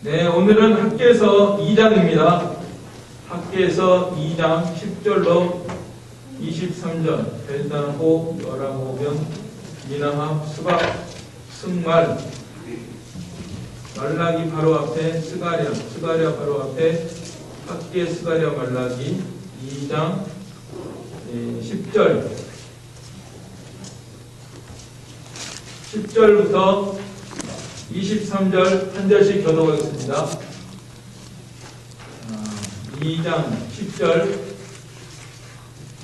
네, 오늘은 학계서 2장입니다. 학계서 2장 10절로 23절, 벨단호, 여라고변, 미나합, 수박, 승말, 말라기 바로 앞에 스가랴 바로 앞에 학계 스가랴 말라기 2장 10절부터 23절 한 절씩 교독하겠습니다. 2장 10절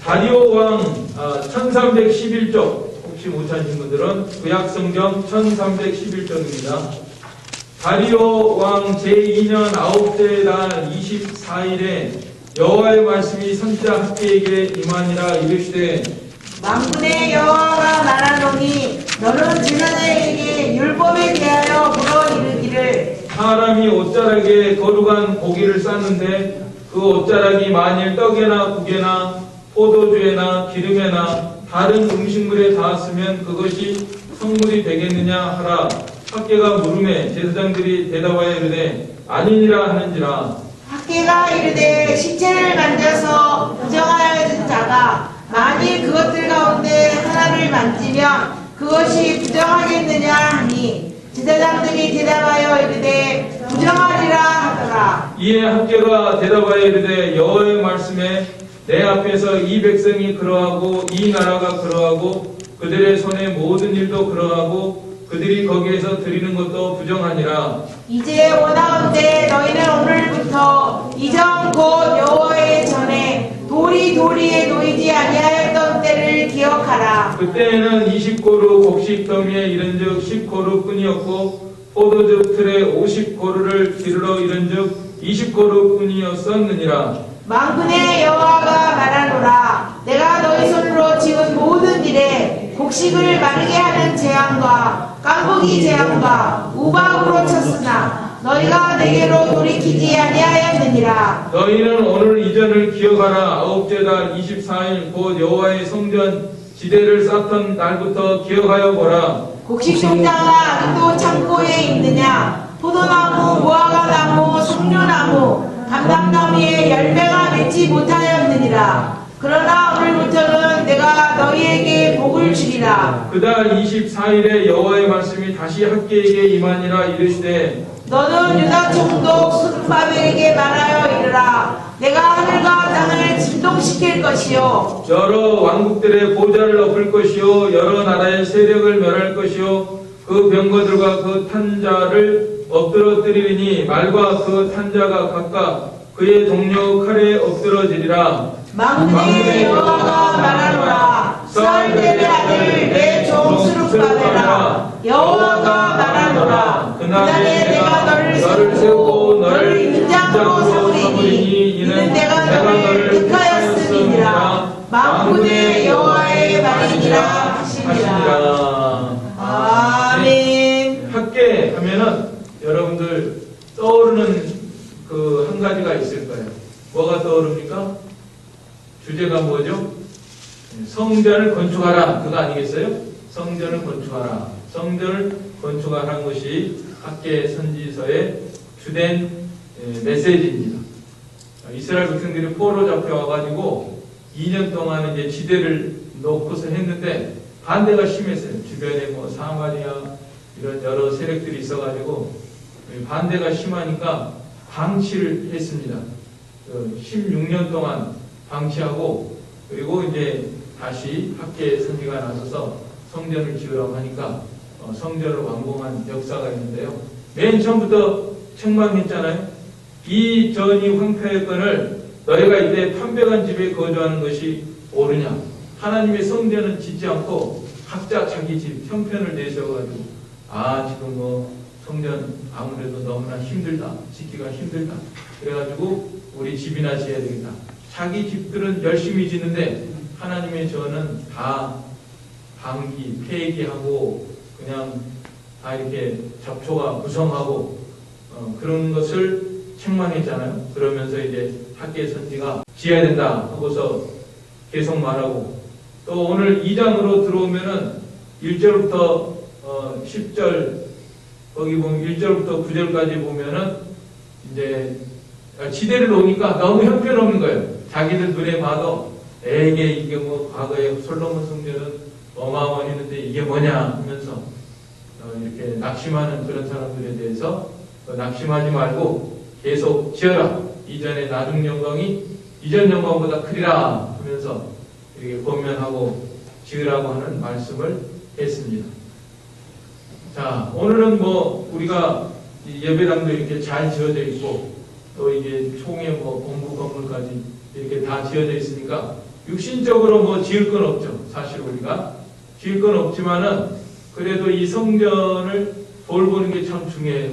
다리오 왕 1311쪽, 혹시 못 찾으신 분들은 구약성경 1311쪽입니다. 다리오 왕 제2년 9째 달 24일에 여호와의 말씀이 선지자 학계에게 임하니라. 이르시되 만군의 여호와가 말하노니 너는 지사자에게 율법에 대하여 물어 이르기를 사람이 옷자락에 거룩한 고기를 쌌는데 그 옷자락이 만일 떡에나 국에나 포도주에나 기름에나 다른 음식물에 닿았으면 그것이 성물이 되겠느냐 하라. 학계가 물음에 제사장들이 대답하여 이르되 아니니라 하는지라. 학계가 이르되 시체를 만져서 부정하여진 자가 만일 그것들 가운데 하나를 만지면 그것이 부정하겠느냐 하니 제사장들이 대답하여 이르되 부정하리라 하더라. 이에 학계가 대답하여 이르되 여호와의 말씀에 내 앞에서 이 백성이 그러하고 이 나라가 그러하고 그들의 손의 모든 일도 그러하고 그들이 거기에서 드리는 것도 부정하니라. 이제 원하건대 너희는 오늘부터 이전 곧 여호와의 전에 도리에 놓이지 아니하였던 때를 기억하라. 그때에는 20고루 곡식 더미에 이른즉 10고루 뿐이었고 포도즙 틀에 50고루를 기르러 이른즉 20고루 뿐이었었느니라. 만군의 여호와가 말하노라. 내가 너희 손으로 지은 모든 일에 곡식을 마르게 하는 재앙과 깐부기 재앙과 우박으로 쳤으나 너희가 내게로 돌이키지 아니하였느니라. 너희는 오늘 이전을 기억하라. 9째 달 24일 곧 여호와의 성전 지대를 쌓던 날부터 기억하여 보라. 곡식 농장아 아직도 창고에 있느냐? 포도나무, 무화과나무, 석류나무, 감람나무에 열매가 맺지 못하였느니라. 그러나 오늘부터는 내가 너희에게 복을 주리라. 그달 24일에 여호와의 말씀이 다시 학계에게 임하니라. 이르시되 너는 유다 총독 스룹바벨에게 말하여 이르라. 내가 하늘과 땅을 진동시킬 것이요 여러 왕국들의 보좌를 엎을 것이요 여러 나라의 세력을 멸할 것이요 그 병거들과 그 탄자를 엎드러뜨리리니 말과 그 탄자가 각각 그의 동료 칼에 엎드러지리라. 만군의 여호와가 말하노라. 사울의 아들 내 종 스룹바벨아, 여호와가 말하노라. 그날에 내가 너를 세우고 너를 인장으로 삼으리니 이는 내가 너를 택하였음이니라. 만군의 여호와의 말이니라 하시니라. 아멘. 학계 하면은 여러분들 떠오르는 그 한 가지가 있을 거예요. 뭐가 떠오릅니까? 주제가 뭐죠? 성전을 건축하라. 그거 아니겠어요? 성전을 건축하라. 성전을 건축하라는 것이 학계 선지서의 주된 메시지입니다. 이스라엘 백성들이 포로 잡혀와가지고 2년 동안 이제 지대를 놓고서 했는데 반대가 심했어요. 주변에 뭐 사마리아 이런 여러 세력들이 있어가지고 반대가 심하니까 방치를 했습니다. 16년 동안 방치하고 그리고 이제 다시 학계 선지가 나서서 성전을 지으라고 하니까 성전을 완공한 역사가 있는데요. 맨 처음부터 책망했잖아요. 이 전이 황폐했건을 너희가 이제 판별한 집에 거주하는 것이 옳으냐. 하나님의 성전은 짓지 않고 각자 자기 집 형편을 내셔가지고 지금 뭐 성전 아무래도 너무나 힘들다. 짓기가 힘들다. 그래가지고 우리 집이나 지어야 되겠다. 자기 집들은 열심히 짓는데 하나님의 전은 다 폐기하고 그냥 다 이렇게 잡초가 구성하고 그런 것을 책망했잖아요. 그러면서 이제 학계 선지가 지어야 된다 하고서 계속 말하고 또 오늘 2장으로 들어오면은 1절부터 10절 거기 보면 1절부터 9절까지 보면은 이제 지대를 놓으니까 너무 형편없는 거예요. 자기들 눈에 봐도 에게 이게 뭐 과거에 솔로몬 성전은 어마어마했는데 이게 뭐냐 하면서 이렇게 낙심하는 그런 사람들에 대해서 낙심하지 말고 계속 지어라. 이전의 나중 영광이 이전 영광보다 크리라 하면서 이렇게 권면하고 지으라고 하는 말씀을 했습니다. 자, 오늘은 뭐 우리가 예배당도 이렇게 잘 지어져 있고 또 이게 총회 뭐 본부 건물까지 이렇게 다 지어져 있으니까 육신적으로 뭐 지을 건 없죠. 사실 우리가 지을 건 없지만은 그래도 이 성전을 돌보는 게 참 중요해요.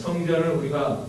성전을 우리가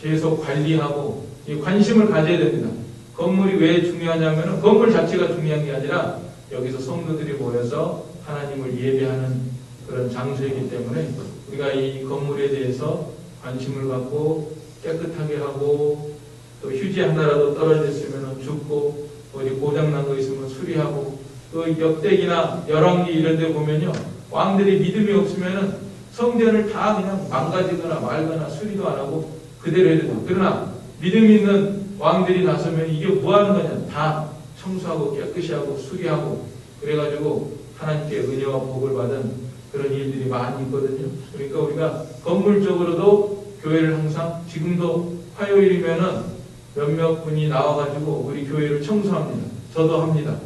계속 관리하고 관심을 가져야 됩니다. 건물이 왜 중요하냐면은 건물 자체가 중요한 게 아니라 여기서 성도들이 모여서 하나님을 예배하는 그런 장소이기 때문에 우리가 이 건물에 대해서 관심을 갖고 깨끗하게 하고 또 휴지 하나라도 떨어졌으면 줍고 어디 고장난 거 있으면 수리하고 또 역대기나 열왕기 이런 데 보면요 왕들이 믿음이 없으면은 성전을 다 그냥 망가지거나 말거나 수리도 안 하고 그대로 해야 된다. 그러나 믿음 있는 왕들이 나서면 이게 뭐 하는 거냐 다 청소하고 깨끗이 하고 수리하고 그래가지고 하나님께 은혜와 복을 받은 그런 일들이 많이 있거든요. 그러니까 우리가 건물적으로도 교회를 항상 지금도 화요일이면은 몇몇 분이 나와가지고 우리 교회를 청소합니다. 저도 합니다.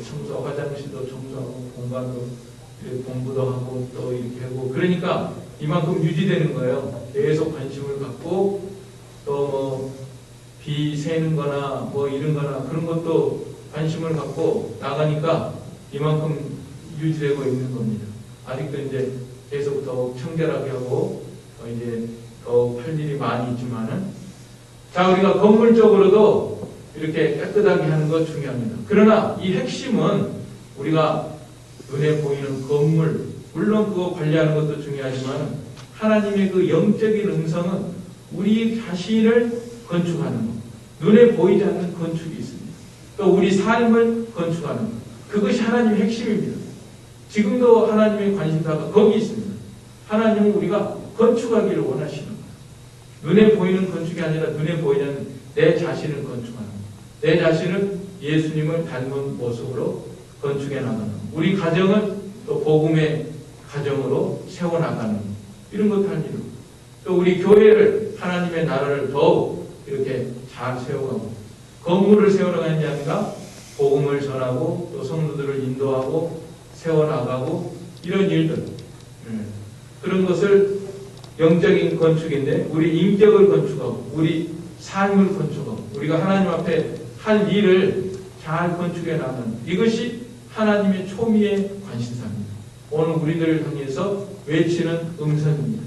청소, 화장실도 청소하고 공간도 공부도 하고 또 이렇게 하고 그러니까 이만큼 유지되는 거예요. 계속 관심을 갖고 또 비 새는 거나 뭐 이런 거나 그런 것도 관심을 갖고 나가니까 이만큼 유지되고 있는 겁니다. 아직도 이제 계속 더 청결하게 하고 이제 더 할 일이 많이 있지만은 자 우리가 건물적으로도 이렇게 깨끗하게 하는 거 중요합니다. 그러나 이 핵심은 우리가 눈에 보이는 건물 물론 그거 관리하는 것도 중요하지만 하나님의 그 영적인 음성은 우리 자신을 건축하는 것 눈에 보이지 않는 건축이 있습니다. 또 우리 삶을 건축하는 것 그것이 하나님의 핵심입니다. 지금도 하나님의 관심사가 거기 있습니다. 하나님은 우리가 건축하기를 원하시는 거예요. 눈에 보이는 건축이 아니라 눈에 보이지 않는 내 자신을 건축하는 거예요. 내 자신을 예수님을 닮은 모습으로 건축해 나가는 거예요. 우리 가정은 또 복음의 가정으로 세워나가는 거예요. 이런 것도 할 일이고 또 우리 교회를 하나님의 나라를 더욱 이렇게 잘 세워가고 건물을 세워나가는 게 아니라 복음을 전하고 또 성도들을 인도하고 세워나가고 이런 일들 그런 것을 영적인 건축인데 우리 인격을 건축하고 우리 삶을 건축하고 우리가 하나님 앞에 할 일을 잘 건축해 나가는 이것이 하나님의 초미의 관심사입니다. 오늘 우리들을 향해서 외치는 음성입니다.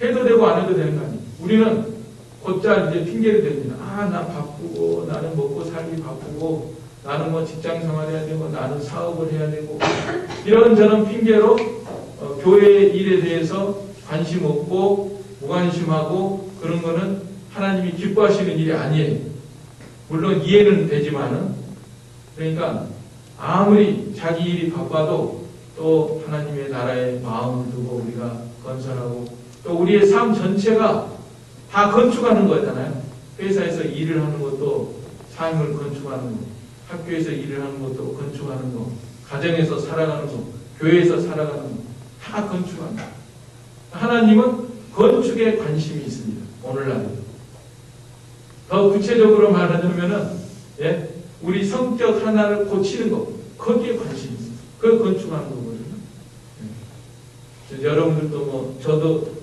해도 되고 안 해도 되는 거 아니에요. 우리는 곧잘 이제 핑계를 댑니다. 아, 나 바쁘고 나는 먹고 살기 바쁘고 나는 뭐 직장 생활해야 되고 나는 사업을 해야 되고 이런저런 핑계로 교회의 일에 대해서 관심 없고 무관심하고 그런 거는 하나님이 기뻐하시는 일이 아니에요. 물론 이해는 되지만은 그러니까 아무리 자기 일이 바빠도 또 하나님의 나라에 마음을 두고 우리가 건설하고 또 우리의 삶 전체가 다 건축하는 거잖아요. 회사에서 일을 하는 것도 삶을 건축하는 거, 학교에서 일을 하는 것도 건축하는 거, 가정에서 살아가는 거, 교회에서 살아가는 거, 다 건축하는 거. 하나님은 건축에 관심이 있습니다. 오늘날에. 더 구체적으로 말하자면은, 예? 우리 성격 하나를 고치는 거, 거기에 관심이 있습니다. 그걸 건축하는 거거든요. 예. 여러분들도 뭐, 저도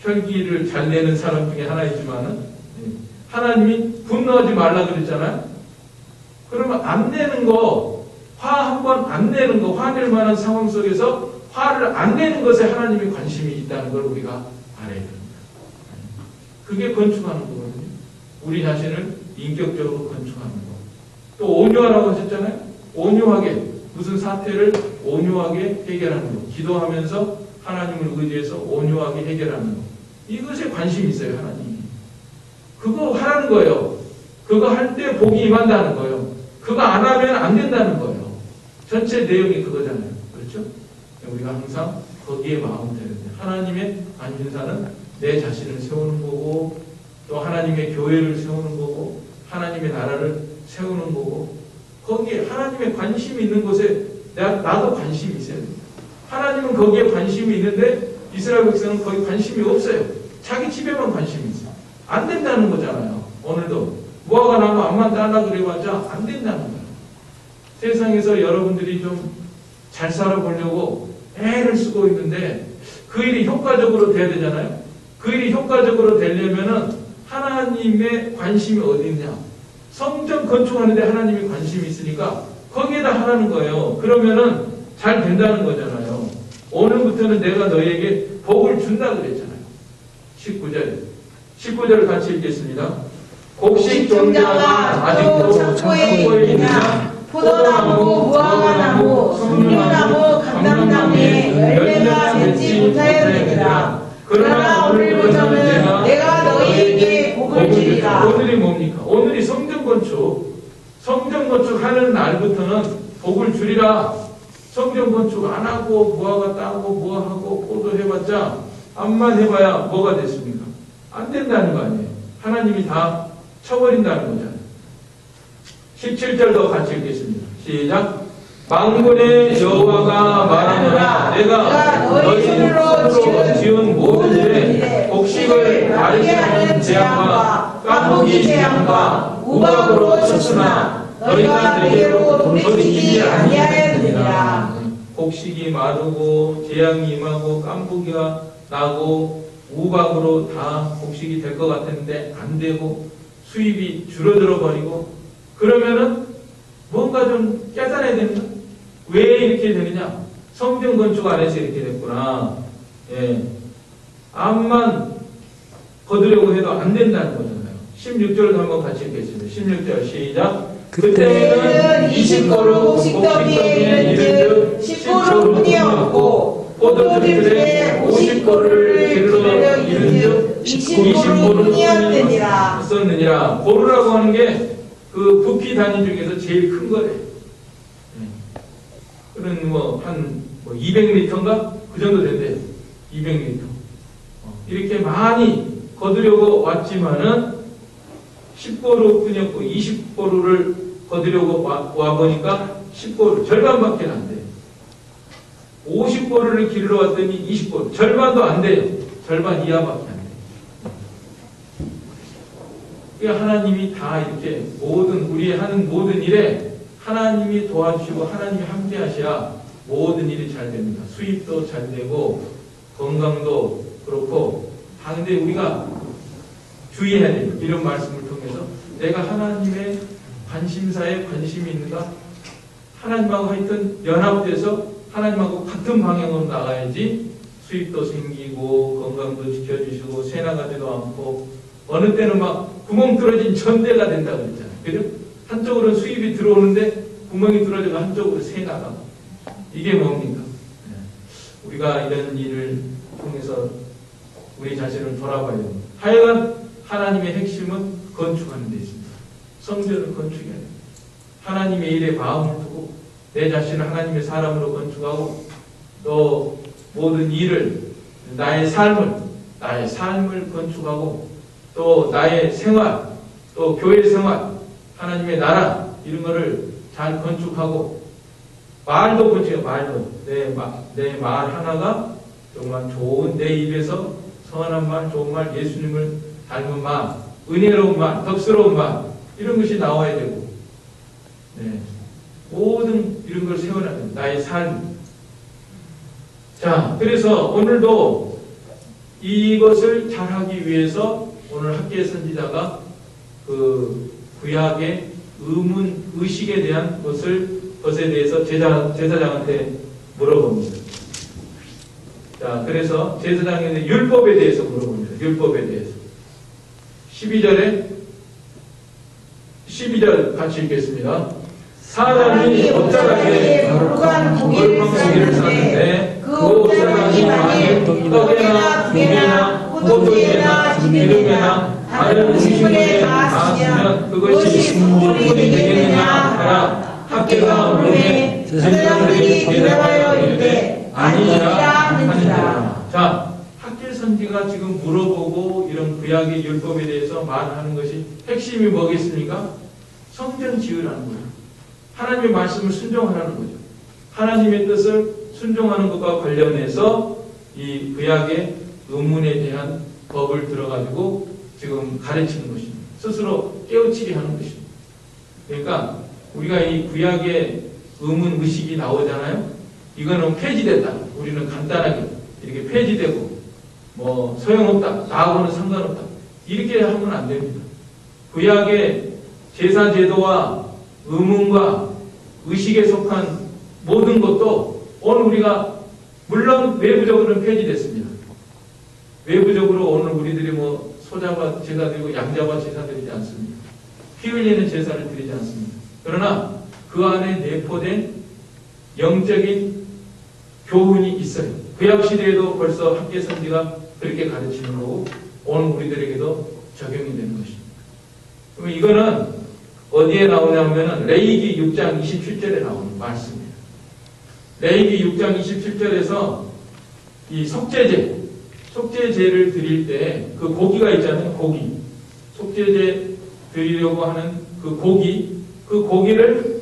혈기를 잘 내는 사람 중에 하나이지만은, 예. 하나님이 분노하지 말라 그랬잖아요. 그러면 안 내는 거, 화 한 번 안 내는 거, 화낼 만한 상황 속에서 화를 안 내는 것에 하나님의 관심이 있다는 걸 우리가 알아야 됩니다. 그게 건축하는 거거든요. 우리 자신을 인격적으로 건축하는 거. 또 온유하라고 하셨잖아요. 온유하게, 무슨 사태를 온유하게 해결하는 거. 기도하면서 하나님을 의지해서 온유하게 해결하는 거. 이것에 관심이 있어요, 하나님이. 그거 하라는 거예요. 그거 할 때 복이 임한다는 거예요. 그거 안 하면 안 된다는 거예요. 전체 내용이 그거잖아요. 그렇죠? 우리가 항상 거기에 마음 들여요. 하나님의 관심사는 내 자신을 세우는 거고, 또 하나님의 교회를 세우는 거고, 하나님의 나라를 세우는 거고, 거기에 하나님의 관심이 있는 곳에 나도 관심이 있어야 됩니다. 하나님은 거기에 관심이 있는데 이스라엘 백성은 거기 관심이 없어요. 자기 집에만 관심이 있어요. 안 된다는 거잖아요. 오늘도 무화과 나무 암만 따라 그래봤자 안 된다는 거예요. 세상에서 여러분들이 좀 잘 살아보려고 애를 쓰고 있는데 그 일이 효과적으로 돼야 되잖아요. 그 일이 효과적으로 되려면은 하나님의 관심이 어디 있냐? 성전 건축하는데 하나님이 관심이 있으니까 거기에다 하라는 거예요. 그러면은 잘 된다는 거잖아요. 오늘부터는 내가 너에게 복을 준다 그랬잖아요. 19절을 같이 읽겠습니다. 곡식 종자가 아직도 창고에 있느냐? 포도나무, 무화과나무, 석류나무, 감람나무에 열매가 맺지 못하였느니라. 그러나 오늘부터는 내가 너희에게 복을 주리라. 오늘이 뭡니까? 오늘이 성전 건축 하는 날부터는 복을 주리라. 성전 건축 안 하고 무화과 따고 뭐하고 포도 해봤자 암만 해봐야 뭐가 됐습니까? 안 된다는 거 아니에요. 하나님이 다 쳐버린다는 거잖아요. 17절도 같이 읽겠습니다. 시작. 만군의 여호와가 말하노라. 내가 너희 손으로 지은 모든 일에 곡식을 마르게 하는 재앙과 까무기 재앙과 우박으로 쳤으나 너희가 내게로 돌이키지 아니하였느니라. 곡식이 마르고 재앙이 임하고 깐부기가 나고 우박으로 다 곡식이 될 것 같았는데 안 되고 수입이 줄어들어 버리고, 그러면은 뭔가 좀 깨달아야 됩니다. 왜 이렇게 되느냐? 성전 건축 안에서 이렇게 됐구나. 예. 암만 거두려고 해도 안 된다는 거잖아요. 16절도 한번 같이 읽겠습니다. 16절 시작. 그때는 20고루 곡식더미에 이른즉 10고루 뿐이었고 포도주들에 50고루를 기르러 이른즉 20고루 뿐이었느니라. 썼느니라. 고루라고 하는 게 그 부피 단위 중에서 제일 큰 거래요. 그런 한 200리터인가? 그 정도 된대요. 200리터. 이렇게 많이 거두려고 왔지만은 10고루 뿐이었고 20고루를 거두려고 와보니까 10고루, 절반밖에 안 돼요. 50고루를 기르러 왔더니 20고루, 절반도 안 돼요. 절반 이하밖에 안 돼요. 그러니까 하나님이 다 이렇게 우리 하는 모든 일에 하나님이 도와주시고 하나님이 함께 하셔야 모든 일이 잘 됩니다. 수입도 잘 되고 건강도 그렇고. 근데 우리가 주의해야 돼요. 이런 말씀을 통해서 내가 하나님의 관심사에 관심이 있는가? 하나님하고 하여튼 연합돼서 하나님하고 같은 방향으로 나가야지 수입도 생기고 건강도 지켜주시고 새 나가지도 않고, 어느 때는 막 구멍 뚫어진 전대가 된다고 그랬잖아요. 그죠? 한쪽으로는 수입이 들어오는데 구멍이 뚫어져서 한쪽으로 새 나가고. 이게 뭡니까? 우리가 이런 일을 통해서 우리 자신을 돌아봐야 됩니다. 하여간 하나님의 핵심은 건축하는 데 있습니다. 성전을 건축해야 됩니다. 하나님의 일에 마음을 두고 내 자신을 하나님의 사람으로 건축하고, 또 모든 일을 나의 삶을 건축하고, 또 나의 생활, 또 교회 생활, 하나님의 나라 이런 거를 잘 건축하고, 말도 건축해요. 말도 내 말 하나가 정말 좋은, 내 입에서 선한 말, 좋은 말, 예수님을 닮은 말, 은혜로운 말, 덕스러운 말, 이런 것이 나와야 되고, 모든 이런 걸 세워야 됩니다. 나의 삶. 자, 그래서 오늘도 이것을 잘하기 위해서 오늘 학계의 선지자가 그 구약의 의식에 대한 것에 대해서 제사장한테 물어봅니다. 자, 그래서 제사장의 율법에 대해서 물어봅니다. 율법에 대해서. 12절 같이 읽겠습니다. 사람이 옷자락에 거룩한 고기를 쌌는데 그 옷자락이 만일 떡에나 고기나 포도주에나 기름에나 다른 음식물에 닿았으면 그것이 순물이 되겠느냐 하라. 학계가 물음에 제사장들이 대답하여 이르되 아니니라 하니라. 자, 선지가 지금 물어보고 이런 구약의 율법에 대해서 말하는 것이 핵심이 뭐겠습니까? 성전 지으라는 거예요. 하나님의 말씀을 순종하라는 거죠. 하나님의 뜻을 순종하는 것과 관련해서 이 구약의 의문에 대한 법을 들어가지고 지금 가르치는 것입니다. 스스로 깨우치게 하는 것입니다. 그러니까 우리가 이 구약의 의문 의식이 나오잖아요. 이거는 폐지됐다. 우리는 간단하게 이렇게 폐지되고 뭐 소용없다. 나하고는 상관없다. 이렇게 하면 안 됩니다. 구약의 제사 제도와 의문과 의식에 속한 모든 것도 오늘 우리가 물론 외부적으로는 폐지됐습니다. 외부적으로 오늘 우리들이 뭐 소잡아 제사 드리고 양잡아 제사 드리지 않습니다. 피 흘리는 제사를 드리지 않습니다. 그러나 그 안에 내포된 영적인 교훈이 있어요. 구약 시대에도 벌써 학계 선지가 그렇게 가르치는 거고 오늘 우리들에게도 적용이 되는 것입니다. 그럼 이거는 어디에 나오냐면은 레위기 6장 27절에 나오는 말씀입니다. 레위기 6장 27절에서 이 속죄제를 드릴 때 그 고기가 있잖아요. 고기. 속죄제 드리려고 하는 그 고기를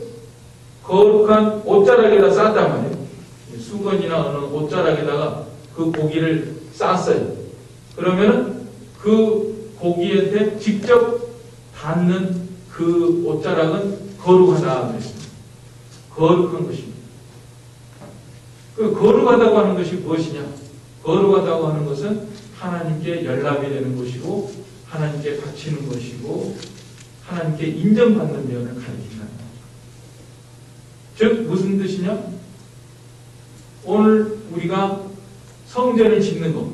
거룩한 옷자락에다 쌌단 말이에요. 수건이나 어느 옷자락에다가 그 고기를 쌌어요. 그러면은 그 고기한테 직접 닿는 그 옷자락은 거룩하다 그랬습니다. 거룩한 것입니다. 그 거룩하다고 하는 것이 무엇이냐? 거룩하다고 하는 것은 하나님께 연락이 되는 것이고 하나님께 바치는 것이고 하나님께 인정받는 면을 가리킨다는 거죠. 즉 무슨 뜻이냐? 오늘 우리가 성전을 짓는 것,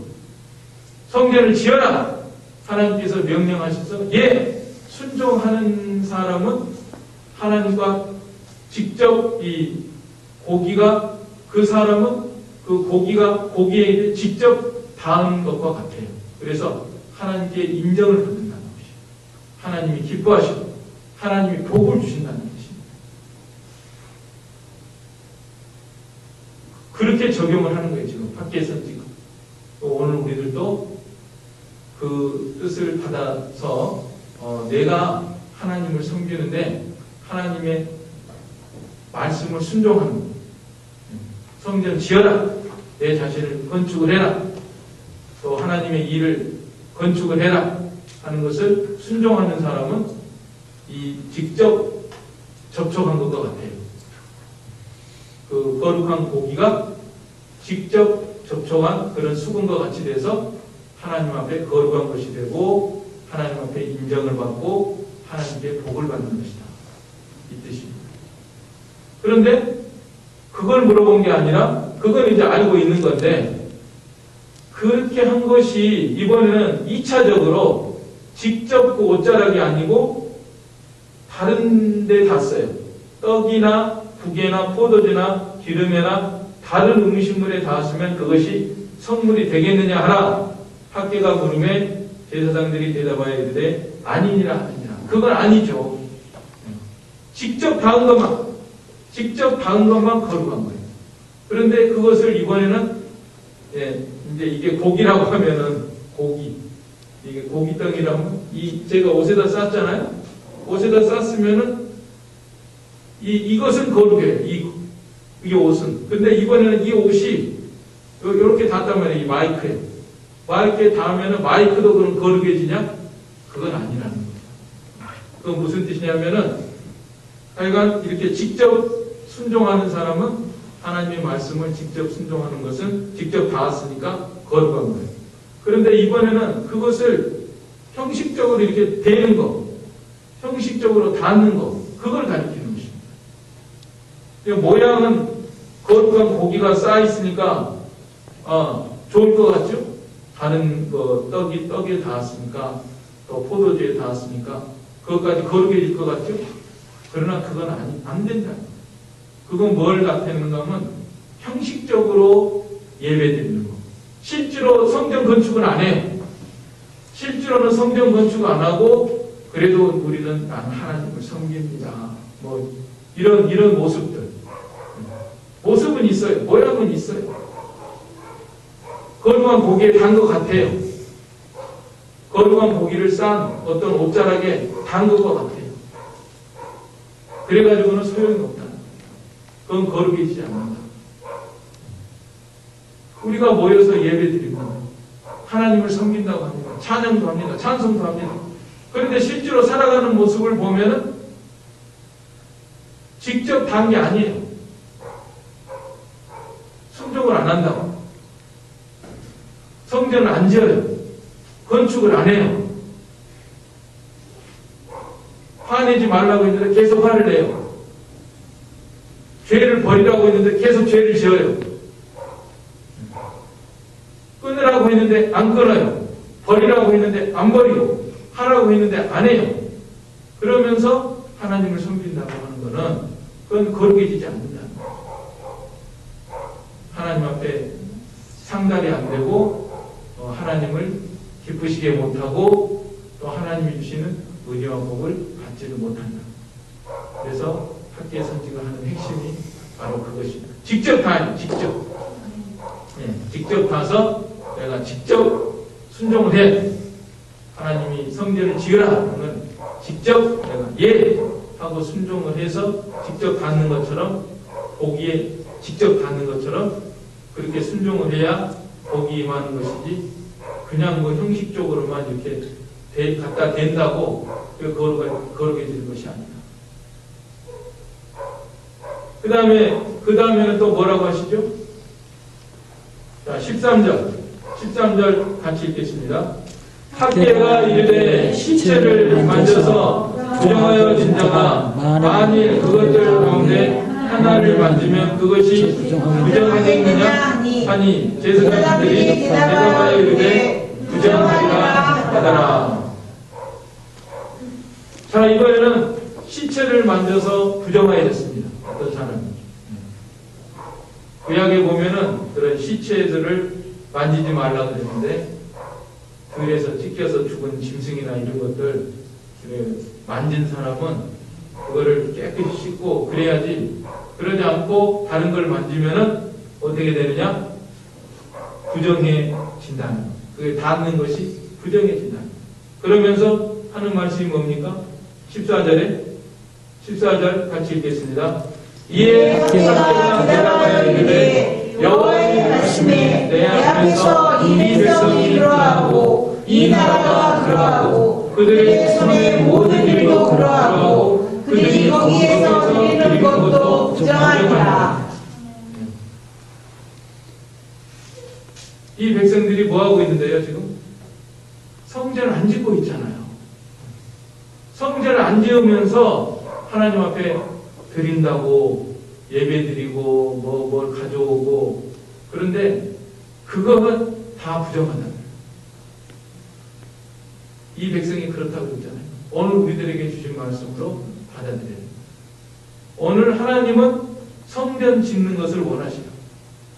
성전을 지어라! 하나님께서 명령하셔서 순종하는 사람은 하나님과 직접 이 고기가 그 사람은 그 고기에 직접 닿은 것과 같아요. 그래서 하나님께 인정을 받는다는 것이에요. 하나님이 기뻐하시고 하나님이 복을 주신다는 것입니다. 그렇게 적용을 하는 거예요. 지금 밖에 선지가. 오늘 우리들도 그 뜻을 받아서 내가 하나님을 섬기는데 하나님의 말씀을 순종하는 거예요. 성전 지어라. 내 자신을 건축을 해라. 또 하나님의 일을 건축을 해라 하는 것을 순종하는 사람은 이 직접 접촉한 것과 같아요. 그 거룩한 고기가 직접 접촉한 그런 수건과 같이 돼서 하나님 앞에 거룩한 것이 되고 하나님 앞에 인정을 받고 하나님께 복을 받는 것이다. 이 뜻입니다. 그런데 그걸 물어본 게 아니라 그건 이제 알고 있는 건데 그렇게 한 것이 이번에는 2차적으로 직접 그 옷자락이 아니고 다른 데 닿았어요. 떡이나 국에나 포도주나 기름에나 다른 음식물에 닿았으면 그것이 성물이 되겠느냐 하라. 학계가 물음에 제사장들이 대답하여 이르되 아니니라 하니라. 그건 아니죠. 직접 닿은 것만 거룩한 거예요. 그런데 그것을 이번에는 이제 이게 고기라고 하면은 이게 고기떡이라면 제가 옷에다 쌌잖아요. 옷에다 쌌으면은 이것은 거룩해요. 이 옷은. 근데 이번에는 이 옷이 이렇게 닿단 말이에요. 이 마이크에 닿으면은 마이크도 그럼 거룩해지냐? 그건 아니라는 거예요. 그건 무슨 뜻이냐면은 하여간 이렇게 직접 순종하는 사람은 하나님의 말씀을 직접 순종하는 것은 직접 닿았으니까 거룩한 거예요. 그런데 이번에는 그것을 형식적으로 이렇게 대는 거, 형식적으로 닿는 거, 그걸 가리키는 것입니다. 모양은 거룩한 고기가 쌓여있으니까 좋을 것 같죠? 다른 떡에 닿았으니까 또 포도주에 닿았으니까 그것까지 거룩해질 것 같죠? 그러나 그건 안 된다. 그건 뭘 나타내는가 하면 형식적으로 예배드리는 거. 실제로 성전 건축은 안 해요. 실제로는 성전 건축 안 하고 그래도 우리는 나는 하나님을 섬깁니다. 뭐 이런 모습들. 모습은 있어요. 모양은 있어요. 거룩한 고기에 단 것 같아요. 거룩한 고기를 싼 어떤 옷자락에 담글 것 같아요. 그래가지고는 소용이 없다. 그건 거룩해지지 않는다. 우리가 모여서 예배드리고 하나님을 섬긴다고 합니다. 찬양도 합니다. 찬송도 합니다. 그런데 실제로 살아가는 모습을 보면은 직접 단 게 아니에요. 순종을 안 한다고. 성전을 안 지어요. 건축을 안 해요. 화내지 말라고 했는데 계속 화를 내요. 죄를 버리라고 했는데 계속 죄를 지어요. 끊으라고 했는데 안 끊어요. 버리라고 했는데 안 버리고, 하라고 했는데 안 해요. 그러면서 하나님을 섬긴다고 하는 거는 그건 거룩해지지 않는다. 하나님 앞에 상달이 안 되고 하나님을 기쁘시게 못하고 또 하나님이 주시는 은혜와 복을 받지도 못한다. 그래서 학계 선지가 하는 핵심이 바로 그것입니다. 직접 가요. 직접 가서 내가 직접 순종을 해. 하나님이 성전을 지으라 하면 직접 내가 예 하고 순종을 해서 직접 갖는 것처럼, 보기에 직접 갖는 것처럼 그렇게 순종을 해야 복이 임하는 것이지, 그냥 뭐 형식적으로만 이렇게 갖다 댄다고 거룩해지는 것이 아니다. 그 다음에는 또 뭐라고 하시죠? 자, 13절 같이 읽겠습니다. 학계가 이르되 시체를 만져서 부정하여 진 자가 만일 그것들 가운데 하나를 만지면 그것이 부정하겠느냐 하니 제사장들이 대답하여 이르되 부정하리라 하더라. 자, 이번에는 시체를 만져서 부정하게 됐습니다. 어떤 사람이. 구약에 보면은 그런 시체들을 만지지 말라고 그랬는데, 들에서 찢겨서 죽은 짐승이나 이런 것들 만진 사람은 그거를 깨끗이 씻고 그래야지, 그러지 않고 다른 걸 만지면은 어떻게 되느냐? 부정해진다는 거. 그게 닿는 것이 부정해진다는 거. 그러면서 하는 말씀이 뭡니까? 14절 같이 읽겠습니다. 이에 학계가 대답하여 이르되 여호와의 말씀에 내 앞에서 이 백성이 그러하고 이 나라가 그러하고 그들의 손의 모든 일도 그러하고 그들이 거기에서 드리는 것도 부정하니라. 이 백성들이 뭐하고 있는데요, 지금? 성전을 안 짓고 있잖아요. 성전을 안 지으면서 하나님 앞에 드린다고 예배드리고 뭘 가져오고, 그런데 그거는 다 부정하다. 이 백성이 그렇다고 했잖아요. 오늘 우리들에게 주신 말씀으로 받아들여요. 오늘 하나님은 성전 짓는 것을 원하시고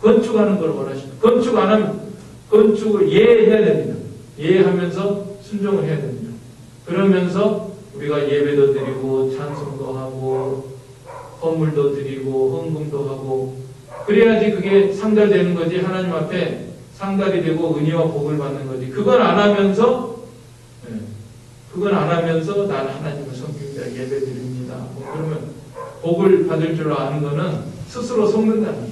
건축하는 걸 원하시고, 건축 안 하면 건축을 예해야 됩니다. 예하면서 순종을 해야 됩니다. 그러면서 우리가 예배도 드리고 찬송도 하고 헌물도 드리고 헌금도 하고, 그래야지 그게 상달되는 거지. 하나님 앞에 상달이 되고 은혜와 복을 받는 거지. 그건 안 하면서 나는 하나님을 섬깁니다, 예배 드립니다, 그러면 복을 받을 줄 아는 거는 스스로 속는다는 거예요.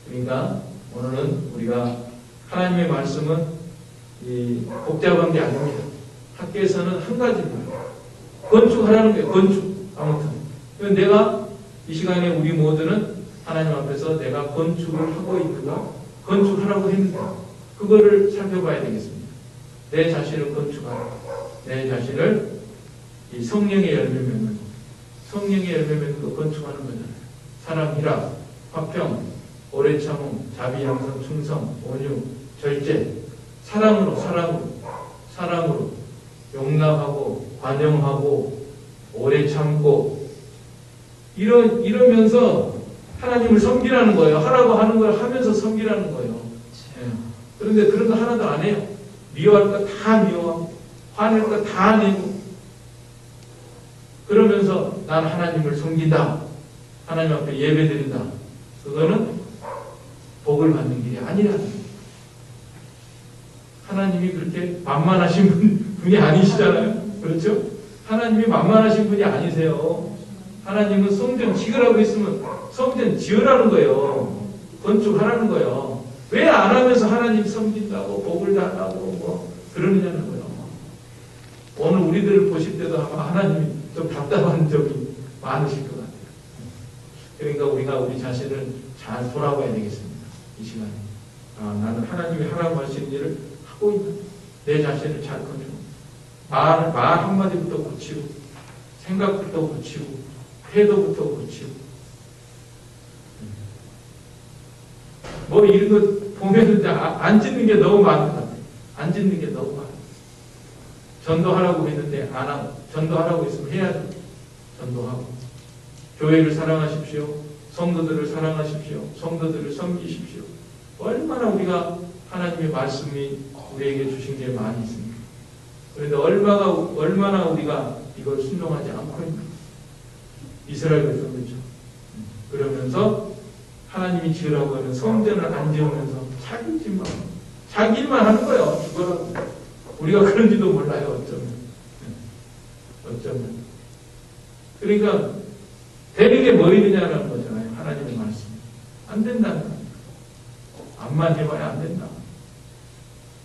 그러니까 오늘은 우리가 하나님의 말씀은 복잡한 게 아닙니다. 학교에서는 한 가지입니다. 건축하라는 거예요. 건축. 아무튼 내가 이 시간에 우리 모두는 하나님 앞에서 내가 건축을 하고 있는가, 건축하라고 했는데 그거를 살펴봐야 되겠습니다. 내 자신을 건축하라. 내 자신을 이 성령의 열매 맺는, 성령의 열매 맺는 거 건축하는 거잖아요. 사랑, 희락, 화평, 오래 참음, 자비, 양선, 충성, 온유, 절제, 사랑으로 용납하고 관용하고 오래 참고 이러면서 하나님을 섬기라는 거예요. 하라고 하는 걸 하면서 섬기라는 거예요. 그런데 그런 거 하나도 안 해요. 미워할 거 다 미워하고 화낼 거 다 내고, 그러면서 난 하나님을 섬긴다, 하나님 앞에 예배드린다. 그거는 복을 받는 길이 아니라는 거예요. 하나님이 그렇게 만만하신 분이 아니시잖아요. 그렇죠? 하나님이 만만하신 분이 아니세요. 하나님은 성전 지으라고 했으면 성전 지으라는 거예요. 건축하라는 거예요. 왜 안 하면서 하나님 섬긴다고 복을 달라고 뭐 그러느냐는 거예요. 오늘 우리들을 보실 때도 아마 하나님이 좀 답답한 점이 많으실 것 같아요. 그러니까 우리가 우리 자신을 잘 돌아봐야 되겠습니다. 이 시간에. 나는 하나님이 하라고 하시는 일을 하고 있는 내 자신을 잘 건져. 말 한마디부터 고치고, 생각부터 고치고, 태도부터 고치고. 뭐 이런 거 보면 안 짓는 게 너무 많은 것 같아요. 안 짓는 게 너무 많아요. 전도하라고 했는데 안 하고, 전도하라고 했으면 해야 돼요. 전도하고. 교회를 사랑하십시오. 성도들을 사랑하십시오. 성도들을 섬기십시오. 얼마나 우리가 하나님의 말씀이 우리에게 주신 게 많이 있습니다. 그런데 얼마나 우리가 이걸 순종하지 않고 있는 이스라엘 백성들죠. 그러면서 하나님이 지으라고 하는 성전을 안 지으면서 자기 일만 하는 거예요. 죽어라고. 우리가 그런지도 몰라요. 어쩌면. 그러니까 되는 게 뭐 있느냐는 거잖아요. 하나님의 말씀. 안 된다는 거예요. 암만 해봐야 안 된다.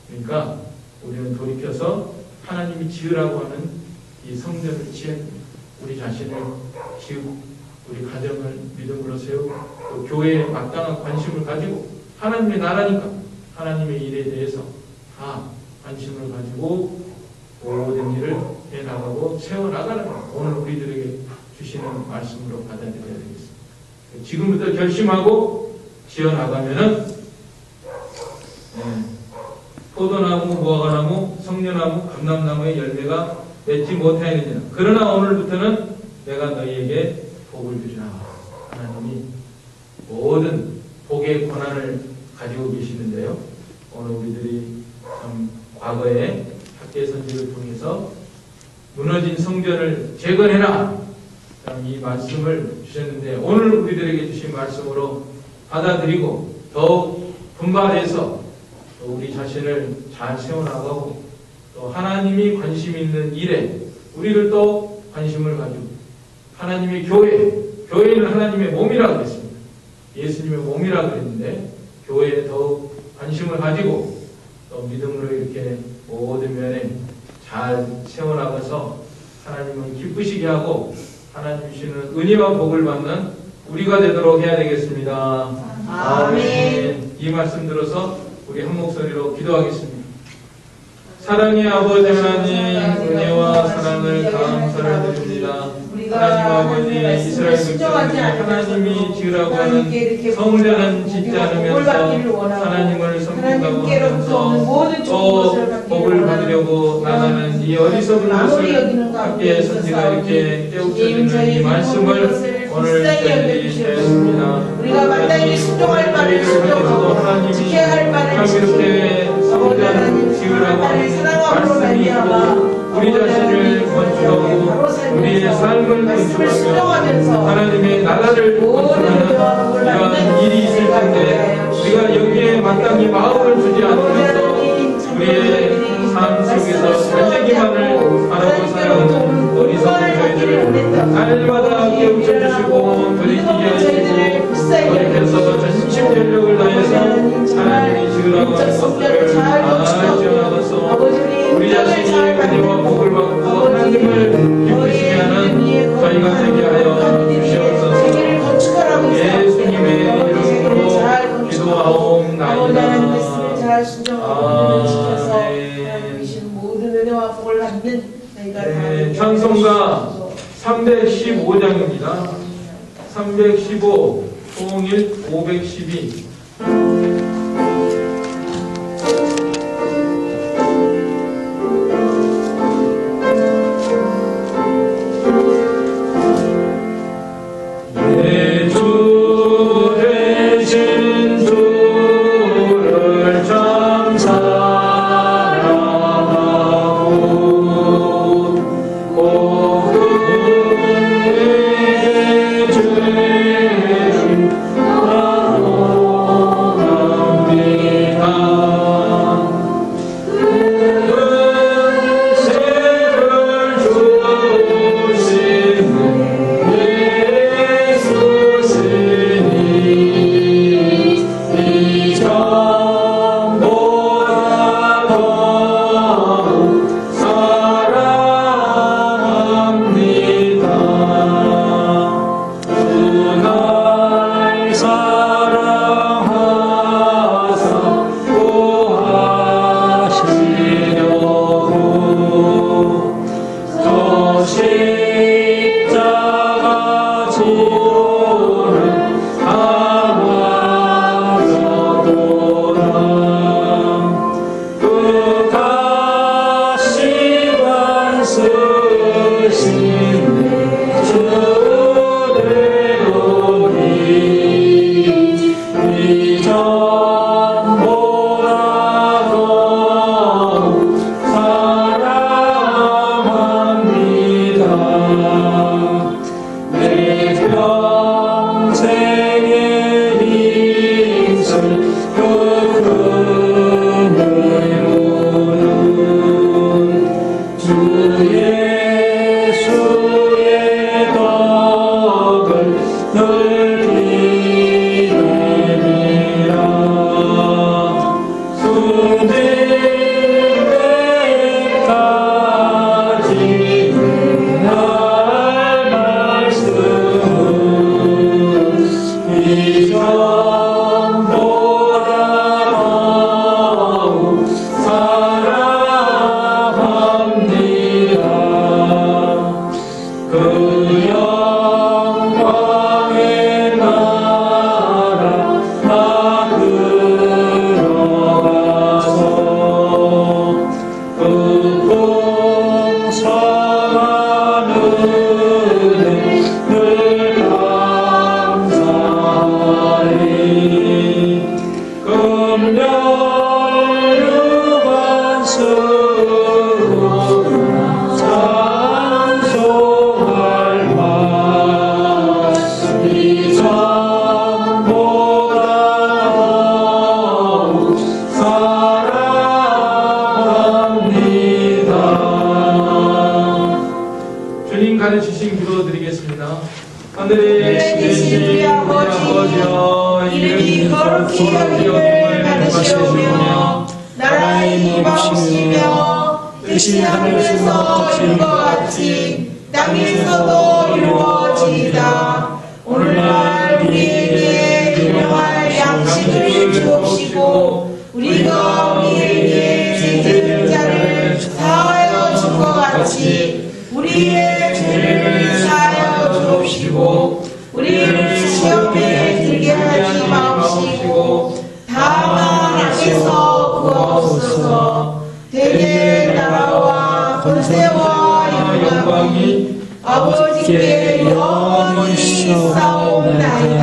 그러니까 우리는 돌이켜서 하나님이 지으라고 하는 이 성전을 지어야 됩니다. 우리 자신을 지우고 우리 가정을 믿음으로 세우고 또 교회에 마땅한 관심을 가지고 하나님의 나라니까 하나님의 일에 대해서 다 관심을 가지고 모든 일을 해나가고 세워나가는 것. 오늘 우리들에게 주시는 말씀으로 받아들여야 되겠습니다. 지금부터 결심하고 지어나가면은 포도나무, 무화과나무, 성려나무, 감람나무의 열매가 맺지 못하였느니라. 그러나 오늘부터는 내가 너희에게 복을 주리라. 하나님이 모든 복의 권한을 가지고 계시는데요. 오늘 우리들이 참 과거에 학계 선지를 통해서 무너진 성전을 재건해라. 이 말씀을 주셨는데 오늘 우리들에게 주신 말씀으로 받아들이고 더욱 분발해서 우리 자신을 잘 세워나가고 또 하나님이 관심 있는 일에 우리를 또 관심을 가지고 하나님의 교회는 하나님의 몸이라고 했습니다. 예수님의 몸이라고 했는데 교회에 더욱 관심을 가지고 또 믿음으로 이렇게 모든 면에 잘 세워나가서 하나님을 기쁘시게 하고 하나님 주시는 은혜와 복을 받는 우리가 되도록 해야 되겠습니다. 아멘. 이 말씀 들어서 우리 한 목소리로 기도하겠습니다. 사랑의 아버지 하나님, 은혜와 사랑을 감사를 드립니다. 하나님 아버지, 이스라엘 백성들이 하나님이 지으라고 하는 성전은 짓지 않으면서 하나님을 섬긴다고 하면서 또 복을 받으려고 나가는 이 어리석은 것을 학계의 선지가 이렇게 깨우쳐주는 이 말씀을 오늘 저희들이 배웠습니다. 우리가 마땅히 순종할 바를 순종하고 지켜야 할 바를 지키고 이렇게 성전 지으라고 하는 말씀이 있고 우리 자신을 건축하고 우리의 삶을 건축하며 하나님의 나라를 건축하는 이러한 일이 있을 텐데 우리가 여기에 마땅히 마음을 주지 않으면서 우리의 삶 속에서 자기만을 바라고 살아가는 어리석은 저희들을 날마다 깨우쳐주시고 돌이키게 하시고 돌이켜서 전심전력을 다해서 하나님이 지으라고 하는 것들을 잘 지어나가서 우리 자신이 은혜와 복을 받고 하나님을 기쁘시게 하는 저희가 되게 하여 주시옵소서. 예수님의 이름으로 기도하옵나이다. 찬송가 315장입니다. 315, 01, 512. 가르치신 기도드리겠습니다. 하늘에 계신 우리 아버지여, 이름이 거룩히 여김을 받으시오며 나라의 임하옵시며 뜻이 하늘에서 이룬 것 같이 땅에서도 이루어지이다. 오늘날 우리에게 일용할 양식을 주옵시고 우리가 우리에게 죄짓는 자를 사하여 준 것 같이 우리의 죄를 사하여 주옵시고 우리를 시험에 들게 하지 마옵시고 다만 악에서 구하옵소서. 대개 나라와 권세와 영광이 아버지께 영원히 싸움나이다.